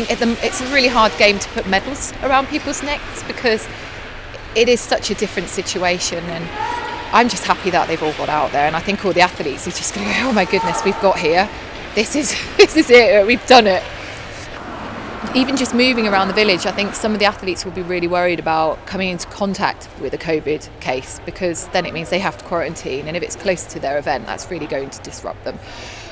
think it's a really hard game to put medals around people's necks because it is such a different situation, and I'm just happy that they've all got out there, and I think all the athletes are just going to go, oh my goodness, we've got here, this is it, we've done it. Even just moving around the village, I think some of the athletes will be really worried about coming into contact with a COVID case, because then it means they have to quarantine, and if it's close to their event, that's really going to disrupt them.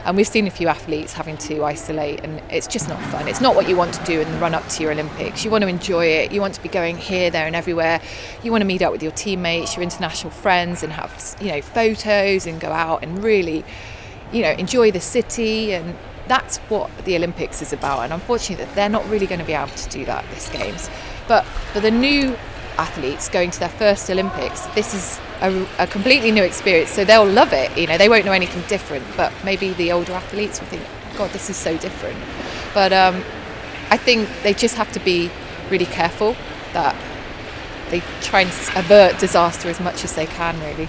And we've seen a few athletes having to isolate, and it's just not fun. It's not what you want to do in the run up to your Olympics. You want to enjoy it. You want to be going here, there and everywhere. You want to meet up with your teammates, your international friends, and have, photos and go out and really, enjoy the city. And that's what the Olympics is about. And unfortunately, they're not really going to be able to do that this Games. But for the new athletes going to their first Olympics, this is a completely new experience, so they'll love it. They won't know anything different, but maybe the older athletes will think, God, this is so different. But I think they just have to be really careful that they try and avert disaster as much as they can, really.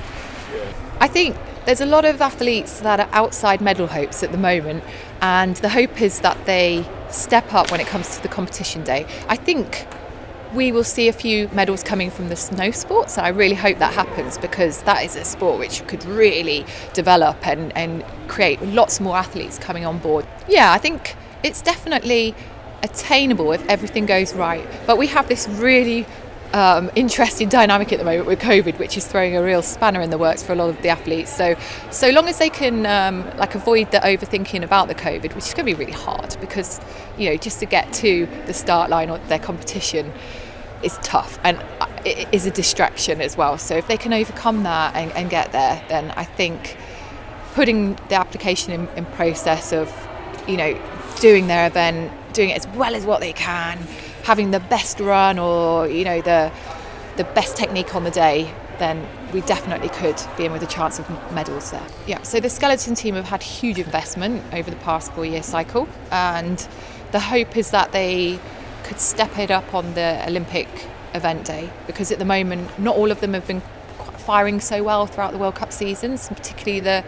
I think there's a lot of athletes that are outside medal hopes at the moment, and the hope is that they step up when it comes to the competition day. I think we will see a few medals coming from the snow sports. I really hope that happens, because that is a sport which could really develop and create lots more athletes coming on board. Yeah, I think it's definitely attainable if everything goes right. But we have this really interesting dynamic at the moment with COVID, which is throwing a real spanner in the works for a lot of the athletes. So long as they can avoid the overthinking about the COVID, which is going to be really hard, because just to get to the start line or their competition is tough, and it is a distraction as well. So if they can overcome that and get there, then I think putting the application in process of doing their event, doing it as well as what they can, having the best run or the best technique on the day, then we definitely could be in with a chance of medals there. Yeah, so the skeleton team have had huge investment over the past 4-year cycle, and the hope is that they could step it up on the Olympic event day, because at the moment not all of them have been firing so well throughout the World Cup seasons, and particularly the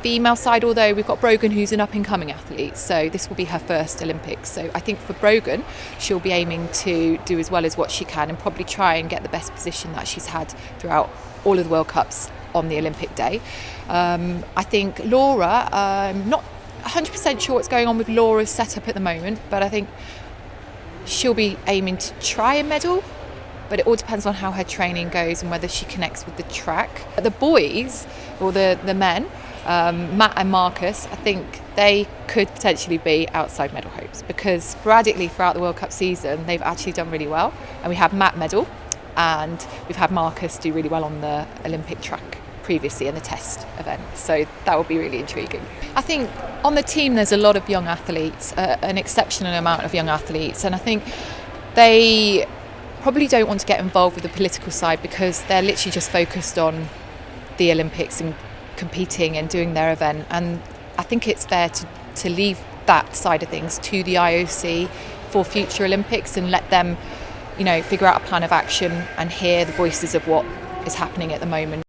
female side, although we've got Brogan, who's an up-and-coming athlete, so this will be her first Olympics. So I think for Brogan, she'll be aiming to do as well as what she can and probably try and get the best position that she's had throughout all of the World Cups on the Olympic day. I think Laura, I'm not 100% sure what's going on with Laura's setup at the moment, but I think she'll be aiming to try a medal, but it all depends on how her training goes and whether she connects with the track. The boys, or the men, Matt and Marcus, I think they could potentially be outside medal hopes, because sporadically throughout the World Cup season they've actually done really well, and we had Matt medal and we've had Marcus do really well on the Olympic track previously in the test event, so that will be really intriguing. I think on the team there's a lot of young athletes, an exceptional amount of young athletes, and I think they probably don't want to get involved with the political side, because they're literally just focused on the Olympics and competing and doing their event. And I think it's fair to leave that side of things to the IOC for future Olympics and let them figure out a plan of action and hear the voices of what is happening at the moment.